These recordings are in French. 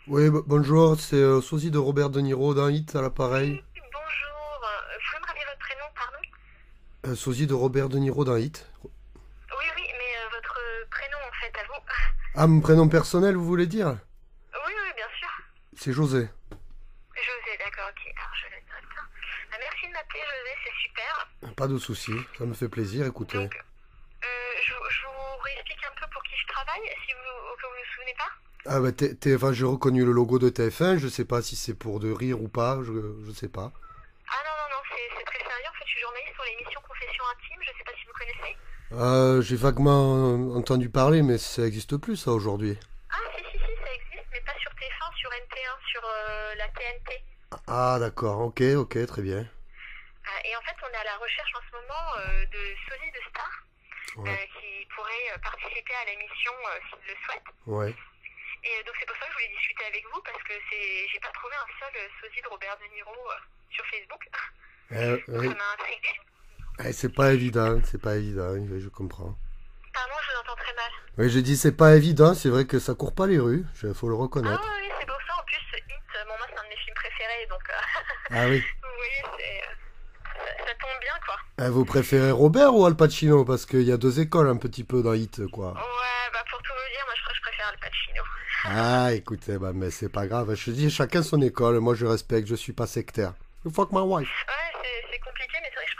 Oui, bonjour, c'est sosie de Robert De Niro d'un hit à l'appareil. Oui, bonjour. Vous pouvez me rappeler votre prénom, pardon? Sosie de Robert De Niro d'un hit. Oui, oui, mais votre prénom, en fait, à vous. Ah, mon prénom personnel, vous voulez dire? Oui, oui, bien sûr. C'est José. José, d'accord, ok. Alors, je le note. Merci de m'appeler, José, c'est super. Pas de souci, ça me fait plaisir, écoutez. Donc, je vous réexplique un peu pour qui je travaille, si vous, au cas où vous ne vous souvenez pas. Ah bah, enfin, j'ai reconnu le logo de TF1, je sais pas si c'est pour de rire ou pas, je sais pas. Ah non, non, non, c'est très sérieux. En fait, je suis journaliste pour l'émission Confession Intime. Je sais pas si vous connaissez. J'ai vaguement entendu parler, mais ça existe plus ça aujourd'hui. Ah, si, si, si, ça existe, mais pas sur TF1, sur NT1, sur la TNT. Ah, d'accord, ok, ok, très bien. Et en fait, on est à la recherche en ce moment de sosies de stars Ouais, qui pourraient participer à l'émission s'ils le souhaitent. ouais. Et donc c'est pour ça que je voulais discuter avec vous parce que j'ai pas trouvé un seul sosie de Robert De Niro sur Facebook. Donc ça Ouais. m'a intriguée. C'est pas évident, c'est pas évident, oui, je comprends. Pardon, je vous entends très mal. Oui, j'ai dit c'est pas évident, c'est vrai que ça court pas les rues, faut le Ah reconnaître. oui, oui, c'est pour ça. En plus, Hit, bon, moi c'est un de mes films préférés, donc Ah oui. vous voyez, ça tombe bien quoi. Vous préférez Robert ou Al Pacino? Parce qu'il y a deux écoles un petit peu dans Hit, quoi. Ouais, bah pour tout vous dire, moi je préfère Al Pacino. Ah, écoutez, bah, mais c'est pas grave. Je dis chacun son école. Moi, je respecte. Je suis pas sectaire. You fuck my wife. Ouais, c'est compliqué, mais c'est vrai que je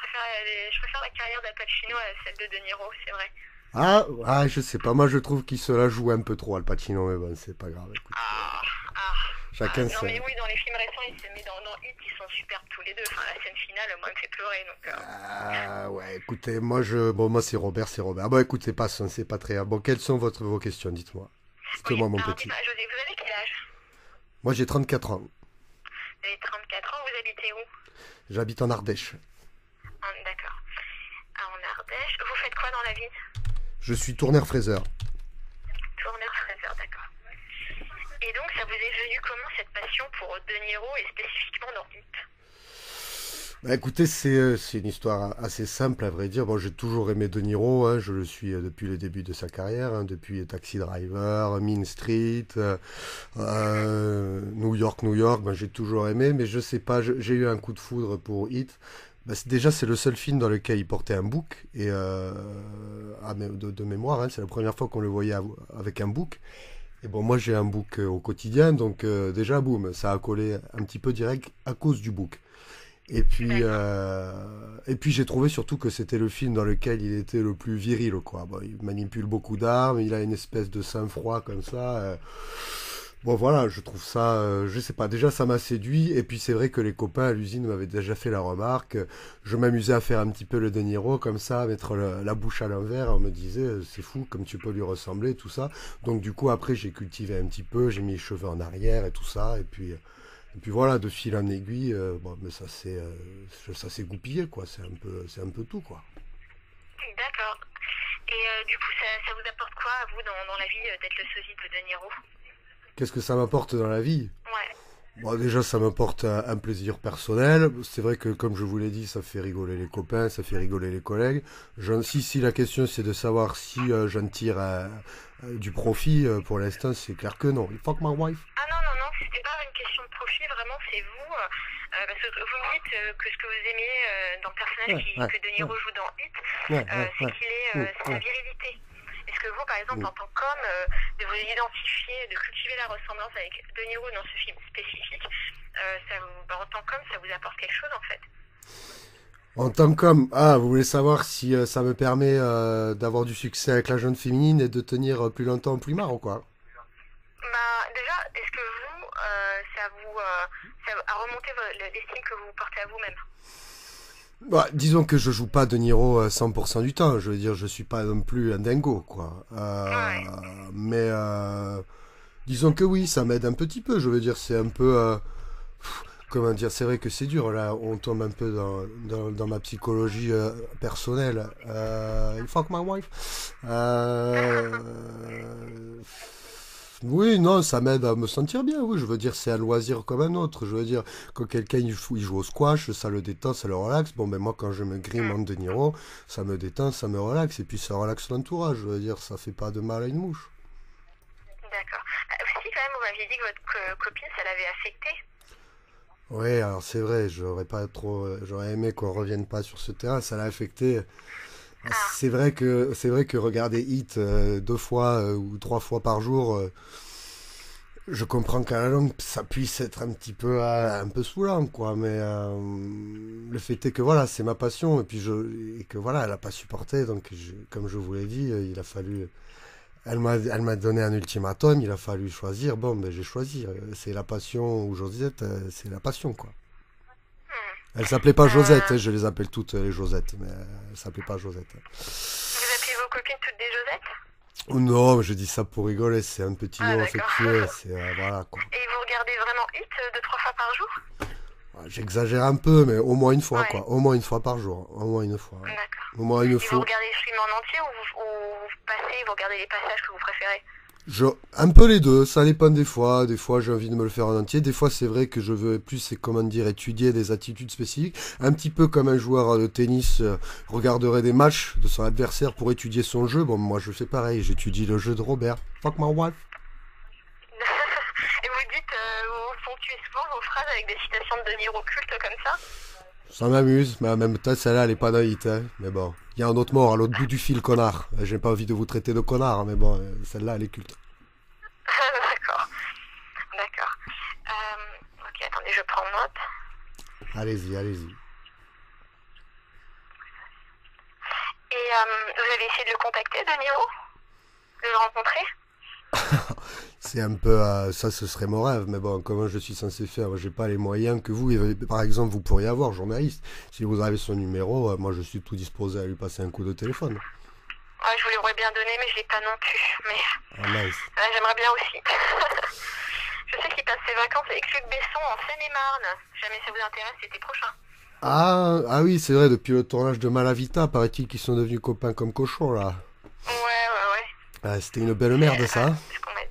préfère la carrière d'Al Pacino à celle de De Niro, c'est vrai. Je sais pas. Moi, je trouve qu'il se la joue un peu trop, Al Pacino, mais bon, c'est pas grave. Écoute, Ah, ah, chacun non mais sait. oui, dans les films récents, il s'est mis dans Hit, ils sont superbes tous les deux. Enfin, la scène finale, moi, elle me fait pleurer, donc... Ah, ouais, écoutez, moi, c'est Robert, c'est Robert. Ah, bon, écoutez, passons, c'est pas très grave. Bon, quelles sont vos questions? Dites-moi. Oui, Dites-moi, mon alors petit. dites-moi, José, vous avez quel âge? Moi, j'ai 34 ans. Vous avez 34 ans, vous habitez où? J'habite en Ardèche. D'accord. Ah, en Ardèche. Vous faites quoi dans la vie? Je suis tourneur-fraiseur. Tourneur fraiseur, d'accord. Et donc, ça vous est venu comment cette passion pour De Niro et spécifiquement dans Hit? Bah, écoutez, c'est une histoire assez simple à vrai dire. Bon, j'ai toujours aimé De Niro, hein, je le suis depuis le début de sa carrière, hein, depuis Taxi Driver, Mean Street, New York, New York. Ben, j'ai toujours aimé, mais je sais pas, j'ai eu un coup de foudre pour Hit. Bah, déjà, c'est le seul film dans lequel il portait un bouc et de mémoire, hein, c'est la première fois qu'on le voyait avec un bouc. Et bon, moi j'ai un bouc au quotidien, donc déjà, boum, ça a collé un petit peu direct à cause du bouc. D'accord. Et puis j'ai trouvé surtout que c'était le film dans lequel il était le plus viril, quoi. Bon, il manipule beaucoup d'armes, il a une espèce de sang-froid comme ça. Bon, voilà, je trouve ça, je sais pas, déjà ça m'a séduit. Et puis c'est vrai que les copains à l'usine m'avaient déjà fait la remarque. Je m'amusais à faire un petit peu le De Niro comme ça, à mettre la bouche à l'envers. On me disait, c'est fou comme tu peux lui ressembler, tout ça. Donc du coup après j'ai cultivé un petit peu, j'ai mis les cheveux en arrière et tout ça. Et puis voilà, de fil en aiguille, bon, mais ça s'est goupillé, quoi. C'est un peu tout, quoi. D'accord. Et du coup, ça vous apporte quoi à vous dans la vie d'être le sosie de De Niro? Qu'est-ce que ça m'apporte dans la vie? Ouais. Bon, déjà, ça m'apporte un plaisir personnel. C'est vrai que, comme je vous l'ai dit, ça fait rigoler les copains, ça fait rigoler les collègues. Si la question c'est de savoir si j'en tire du profit, pour l'instant, c'est clair que non. Fuck my wife. Ah non, non, non, c'était pas une question de profil, vraiment, c'est vous. Parce que vous me dites que ce que vous aimez dans le personnage Ouais, ouais, que De ouais, Niro joue dans Hit, ouais, ouais, c'est ouais. qu'il est, c'est la Ouais. virilité. Est-ce que vous, par exemple, Mm. en tant qu'homme, de vous identifier, de cultiver la ressemblance avec De Niro dans ce film spécifique, en tant qu'homme, ça vous apporte quelque chose, en fait? En tant qu'homme, vous voulez savoir si ça me permet d'avoir du succès avec la jeune féminine et de tenir plus longtemps au plumard ou quoi? Bah, déjà, est-ce que vous, ça a remonté l'estime que vous portez à vous-même? Bah, disons que je joue pas De Niro 100% du temps. Je veux dire, je suis pas non plus un dingo, quoi. Ouais. Mais disons que oui, ça m'aide un petit peu. Je veux dire, c'est un peu, comment dire, c'est vrai que c'est dur. Là, on tombe un peu dans ma psychologie personnelle. Fuck my wife. Oui, non, ça m'aide à me sentir bien. Oui, je veux dire, c'est un loisir comme un autre. Je veux dire, quand quelqu'un il joue au squash, ça le détend, ça le relaxe. Bon, ben moi, quand je me grime Hmm. en De Niro, ça me détend, ça me relaxe. Et puis, ça relaxe l'entourage. Je veux dire, ça fait pas de mal à une mouche. D'accord. Si quand même, m'aviez dit que votre copine, ça l'avait affecté. Ouais, alors c'est vrai, j'aurais aimé qu'on revienne pas sur ce terrain, ça l'a affecté. Ah, C'est vrai que regarder Hit 2 fois ou 3 fois par jour, je comprends qu'à la longue ça puisse être un peu saoulant, quoi. Mais le fait est que voilà, c'est ma passion et que voilà, elle a pas supporté, donc comme je vous l'ai dit, il a fallu. Elle m'a donné un ultimatum, il a fallu choisir. Bon, ben j'ai choisi. C'est la passion ou Josette, c'est la passion, quoi. hmm. Elle s'appelait pas Josette, Euh, hein, je les appelle toutes les Josettes, mais elle s'appelait pas Josette. vous appelez vos copines toutes des Josettes? Oh non, je dis ça pour rigoler, c'est un petit Ah, nom d'accord. affectueux, c'est voilà quoi. Et vous regardez vraiment Hit 2-3 fois par jour? J'exagère un peu, mais au moins une fois Ouais, quoi, au moins une fois par jour, au moins une fois, ouais. d'accord. Au moins une Et vous fois. regardez le film en entier ou vous passez, vous regardez les passages que vous préférez? Un peu les deux, ça dépend des fois. Des fois, j'ai envie de me le faire en entier. Des fois, c'est vrai que je veux plus, c'est comment dire, étudier des attitudes spécifiques. Un petit peu comme un joueur de tennis regarderait des matchs de son adversaire pour étudier son jeu. Bon, moi, je fais pareil. J'étudie le jeu de Robert. Fuck my wife. Et vous dites, vous ponctuez souvent vos phrases avec des citations de Denis occultes comme ça? Ça m'amuse, mais en même temps, celle-là, elle est pas naïve, hein. Mais bon, il y a un autre mort à l'autre bout du fil, connard. J'ai pas envie de vous traiter de connard, mais bon, celle-là, elle est culte. D'accord, d'accord. Ok, attendez, je prends note. Allez-y, allez-y. Et vous avez essayé de le contacter, De Niro? De le rencontrer? C'est un peu, ça, ce serait mon rêve, mais bon, comment je suis censé faire? J'ai pas les moyens que vous, par exemple, vous pourriez avoir, journaliste. Si vous avez son numéro, moi, je suis tout disposé à lui passer un coup de téléphone. Ouais, je vous l'aurais bien donné, mais je l'ai pas non plus. Mais Ah, nice. ouais, j'aimerais bien aussi. Je sais qu'il passe ses vacances avec Luc Besson en Seine-et-Marne. Si jamais ça vous intéresse, c'était prochain. Ah oui, c'est vrai, depuis le tournage de Malavita, paraît-il qu'ils sont devenus copains comme cochons, là. Ouais, ouais, ouais. Ah, c'était une belle merde, ça. C'est ce qu'on m'a dit.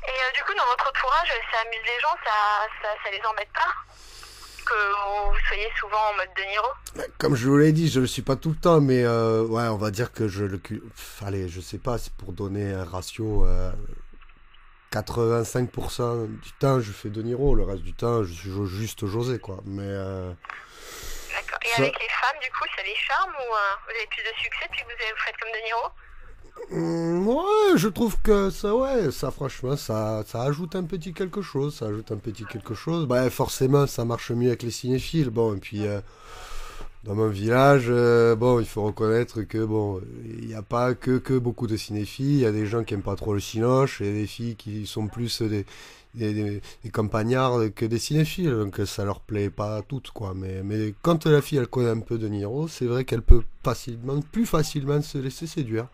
Et du coup, dans votre entourage, ça amuse les gens, ça les embête pas? Que vous soyez souvent en mode De Niro? Comme je vous l'ai dit, je le suis pas tout le temps, mais ouais, on va dire que allez, je sais pas, c'est pour donner un ratio. 85% du temps, je fais De Niro, le reste du temps, je suis juste José, quoi. Mais D'accord. Et ça, avec les femmes, du coup, ça les charme ou vous avez plus de succès depuis que vous faites comme De Niro? ouais, je trouve que ça, ouais, ça, franchement, ça ajoute un petit quelque chose, ça ajoute un petit quelque chose. Bah, forcément, ça marche mieux avec les cinéphiles. Bon, et puis dans mon village, bon, il faut reconnaître que bon, il n'y a pas que beaucoup de cinéphiles. Il y a des gens qui aiment pas trop le cinoche et des filles qui sont plus des campagnards que des cinéphiles. Donc ça leur plaît pas toutes, quoi. Mais quand la fille elle connaît un peu de Niro, c'est vrai qu'elle peut plus facilement se laisser séduire.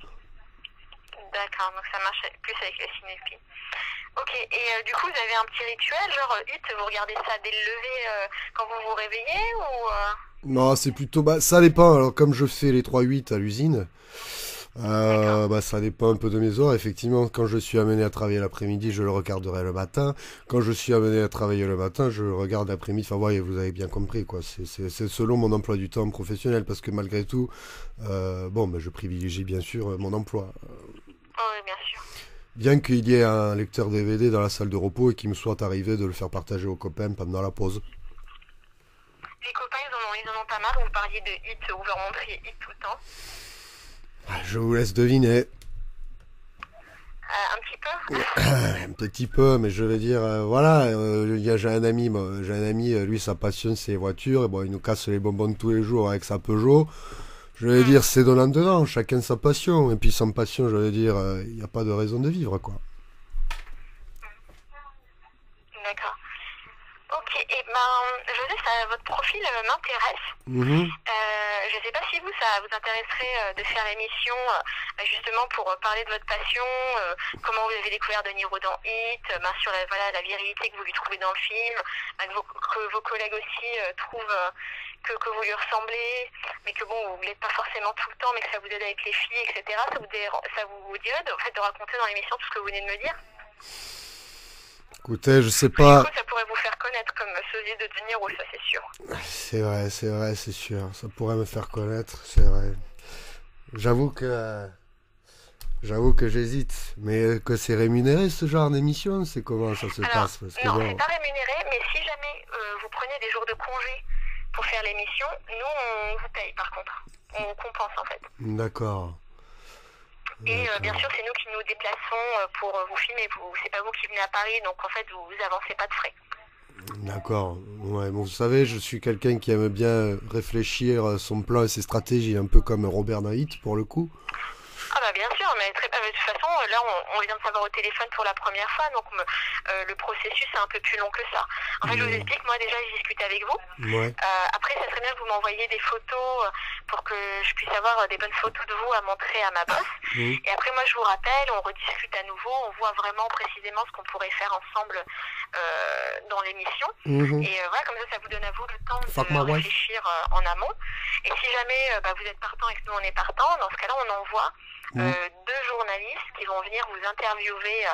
D'accord, donc ça marche plus avec les cinéphiles. Ok, et du coup, vous avez un petit rituel, genre Hit, vous regardez ça dès le lever quand vous vous réveillez ou Non, c'est plutôt, bah, ça dépend. Alors, comme je fais les 3-8 à l'usine, D'accord. bah, ça dépend un peu de mes heures. Effectivement, quand je suis amené à travailler l'après-midi, je le regarderai le matin. Quand je suis amené à travailler le matin, je le regarde l'après-midi. Enfin, voyez, vous avez bien compris, quoi. C'est selon mon emploi du temps professionnel, parce que malgré tout, bon, bah, je privilégie bien sûr mon emploi. Oh, oui, bien sûr. Bien qu'il y ait un lecteur DVD dans la salle de repos et qu'il me soit arrivé de le faire partager aux copains pendant la pause. Les copains, ils en ont pas mal, vous parliez de Hit, vous leur montriez Hit tout le temps. Je vous laisse deviner. Un petit peu? Un petit peu, mais je veux dire, voilà, j'ai un ami, lui, sa passion, c'est les voitures, et bon, il nous casse les bonbons tous les jours avec sa Peugeot. Je veux dire, c'est donnant-donnant, chacun sa passion, et puis sans passion, je veux dire, il n'y a pas de raison de vivre, quoi. D'accord. Ok, et ben, je sais, votre profil m'intéresse. Mhm. Je ne sais pas si ça vous intéresserait de faire l'émission justement pour parler de votre passion, comment vous avez découvert De Niro dans Hit, sur voilà, la virilité que vous lui trouvez dans le film, que vos collègues aussi trouvent que vous lui ressemblez, mais que bon, vous ne l'êtes pas forcément tout le temps, mais que ça vous aide avec les filles, etc. Ça vous dirait en fait, de raconter dans l'émission tout ce que vous venez de me dire? Écoutez, je sais Parce que du pas. coup, ça pourrait vous faire connaître comme sosie de De Niro, ça c'est sûr. C'est vrai, c'est sûr. Ça pourrait me faire connaître, c'est vrai. J'avoue que J'avoue que j'hésite. Mais que c'est rémunéré ce genre d'émission? C'est comment ça se Alors, passe? Parce que non, bon. c'est pas rémunéré, mais si jamais vous prenez des jours de congé pour faire l'émission, nous, on vous paye par contre. On compense en fait. D'accord. Et bien D'accord. sûr, c'est nous qui nous déplaçons pour vous filmer. C'est pas vous qui venez à Paris, donc en fait, vous avancez pas de frais. D'accord. Ouais, bon, vous savez, je suis quelqu'un qui aime bien réfléchir son plan et ses stratégies, un peu comme Robert Knight pour le coup. Ah bah bien sûr, mais de toute façon, là on vient de savoir au téléphone pour la première fois, donc le processus est un peu plus long que ça. En fait, je vous Ouais. explique, moi déjà, j'ai discuté avec vous. Ouais. Après, ça serait bien que vous m'envoyiez des photos pour que je puisse avoir des bonnes photos de vous à montrer à ma boss. Mhm. Et après, moi, je vous rappelle, on rediscute à nouveau, on voit vraiment précisément ce qu'on pourrait faire ensemble dans l'émission. Mhm. Et voilà, comme ça vous donne à vous le temps Fuck my de wife. réfléchir en amont. Et si jamais vous êtes partant et que nous on est partant, dans ce cas-là, on envoie Mhm. deux journalistes qui vont venir vous interviewer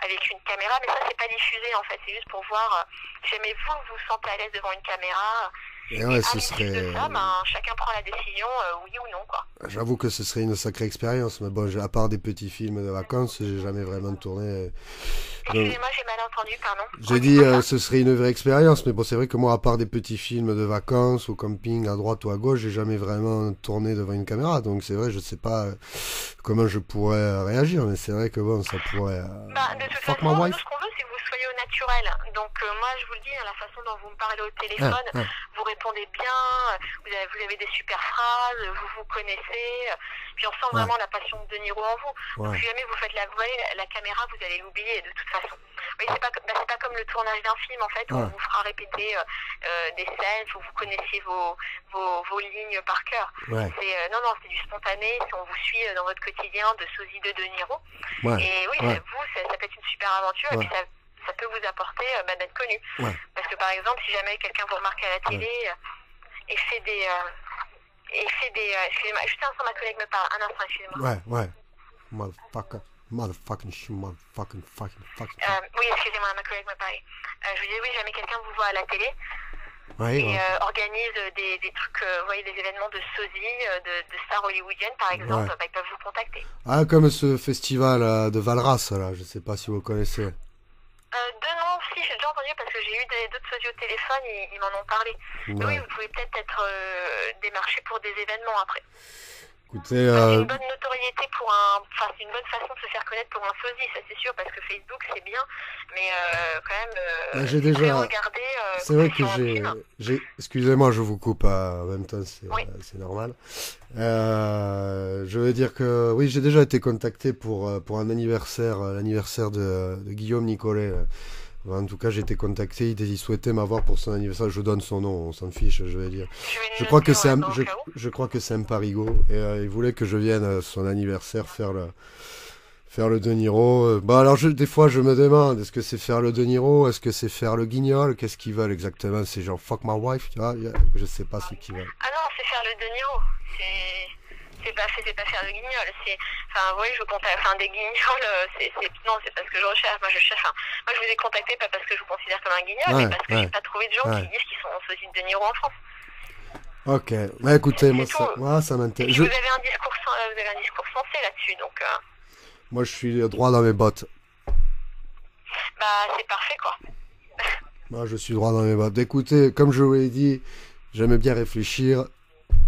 avec une caméra, mais ça c'est pas diffusé en fait, c'est juste pour voir si jamais vous vous sentez à l'aise devant une caméra. Et Et ouais, à ce l'issue serait. de ça, chacun prend la décision, oui ou non quoi. J'avoue que ce serait une sacrée expérience, mais bon, à part des petits films de vacances, j'ai jamais vraiment tourné. Donc, Excusez-moi, j'ai mal entendu, pardon. j'ai dit ce serait une vraie expérience, mais bon, c'est vrai que moi, à part des petits films de vacances au camping à droite ou à gauche, j'ai jamais vraiment tourné devant une caméra. Donc c'est vrai, je sais pas comment je pourrais réagir, mais c'est vrai que bon, ça pourrait. De toute Fuck façon, my nous wife. ce qu'on veut c'est que vous soyez au naturel. Donc moi je vous le dis, la façon dont vous me parlez au Ah, téléphone, ah, vous répondez bien, vous avez des super phrases, vous vous connaissez, puis on sent ouais, vraiment la passion de De Niro en vous. Donc ouais, si jamais vous faites vous voyez, la caméra, vous allez l'oublier de toute façon. Oui, c'est pas comme le tournage d'un film en fait où on ouais, vous fera répéter des scènes, où vous connaissiez vos lignes par cœur. ouais, Non, c'est du spontané, on vous suit dans votre quotidien de sosie de Niro. ouais, Et oui, ouais, ça peut être une super aventure et ouais, puis ça peut vous apporter d'être connu. ouais, Parce que par exemple, si jamais quelqu'un vous remarque à la ouais, télé et fait des... excusez-moi, juste un instant, ma collègue me parle. Un instant, excusez-moi. ouais, ouais. Motherfucker. Motherfucking shit, motherfucking fucking fucking. Oui, excusez-moi, ma collègue me parlait. Je vous disais, oui, jamais quelqu'un vous voit à la télé Ouais, et ouais, organise des trucs, vous voyez, des événements de sosie, de stars hollywoodiennes, par ouais. exemple, ils peuvent vous contacter. Ah, comme ce festival de Valras, là, je sais pas si vous connaissez. Deux noms, si, j'ai déjà entendu parce que j'ai eu d'autres sosies au téléphone, ils m'en ont parlé. Mais oui, Ouais. vous pouvez peut-être être démarché pour des événements après. Écoutez, C'est une bonne notoriété c'est une bonne façon de se faire connaître pour un sosie, ça c'est sûr, parce que Facebook c'est bien, mais quand même, j'ai vous pouvez déjà. regarder C'est vrai que sur un film. Excusez-moi, je vous coupe en même temps, Oui. c'est normal. Je veux dire que oui, j'ai déjà été contacté pour un anniversaire, l'anniversaire de Guillaume Nicolet. En tout cas, j'ai été contacté, il souhaitait m'avoir pour son anniversaire. Je donne son nom, on s'en fiche, je vais dire. Je vais Je le crois que noter c'est un, au cas où. je crois que c'est un parigo et il voulait que je vienne à son anniversaire faire le De Niro. Bah alors des fois je me demande, est-ce que c'est faire le De Niro, est-ce que c'est faire le Guignol, qu'est-ce qu'ils veulent exactement? C'est genre fuck my wife, tu vois? Je sais pas ce qu'ils veulent. Ah non, c'est faire le De Niro. C'est pas faire le guignol. Oui, je contacte, des guignols, non, c'est pas ce que je recherche. Moi, moi, je vous ai contacté pas parce que je vous considère comme un guignol, mais Ouais, parce que j'ai pas trouvé de gens ouais. qui disent qu'ils sont sosies de Niro en France. Ok, bah écoutez, C'est tout. moi ça Et m'intéresse. puis vous avez un discours sensé là-dessus, donc Moi je suis droit dans mes bottes. c'est parfait quoi. Moi je suis droit dans mes bottes. Écoutez, comme je vous l'ai dit, j'aimais bien réfléchir,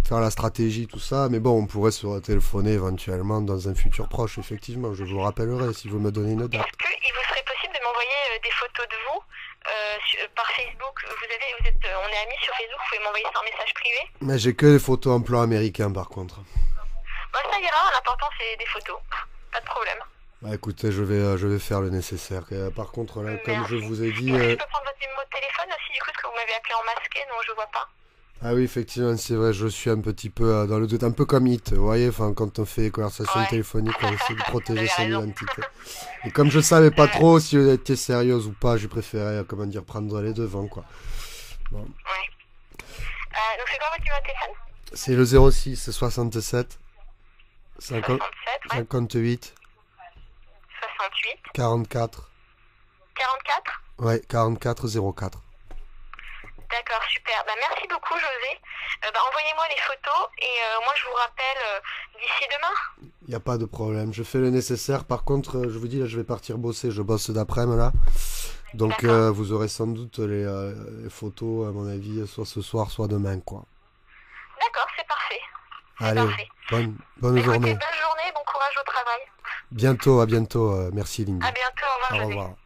faire la stratégie, tout ça, mais bon, on pourrait se téléphoner éventuellement dans un futur proche, effectivement. Je vous rappellerai si vous me donnez une date. Est-ce qu'il vous serait possible de m'envoyer des photos de vous par Facebook? On est amis sur Facebook, vous pouvez m'envoyer ça en message privé? Mais j'ai que des photos en plan américain par contre. Ça ira, l'important c'est des photos, pas de problème. Bah écoutez, je vais faire le nécessaire. Par contre, là, comme je Merci. vous ai dit... Est-ce que je peux prendre votre numéro de téléphone aussi, du coup, parce que vous m'avez appelé en masqué, non, je vois pas. Ah oui, effectivement, c'est vrai, je suis un petit peu dans le doute, un peu comme Hit, vous voyez, enfin, quand on fait des conversations Ouais. téléphoniques, on essaie de protéger Vous son avez raison. identité. Et comme je savais pas trop si elle était sérieuse ou pas, j'ai préféré, comment dire, prendre les devants, quoi. Bon. Ouais. Donc c'est quoi votre numéro de téléphone? C'est le 06 67 50 67, ouais. 58 68, 44 44. ouais 44 04. D'accord, super. Merci beaucoup, José. Envoyez-moi les photos et moi je vous rappelle d'ici demain. Il n'y a pas de problème. Je fais le nécessaire. Par contre, je vous dis, là, je vais partir bosser. Je bosse d'après-midi, là. Donc, D'accord. vous aurez sans doute les photos, à mon avis, soit ce soir, soit demain, quoi. D'accord, c'est parfait. C'est Allez, parfait. bonne Écoutez, journée. bonne journée, bon courage au travail. Bientôt, à bientôt. Merci, Lindy. À bientôt, au revoir, Au José. revoir.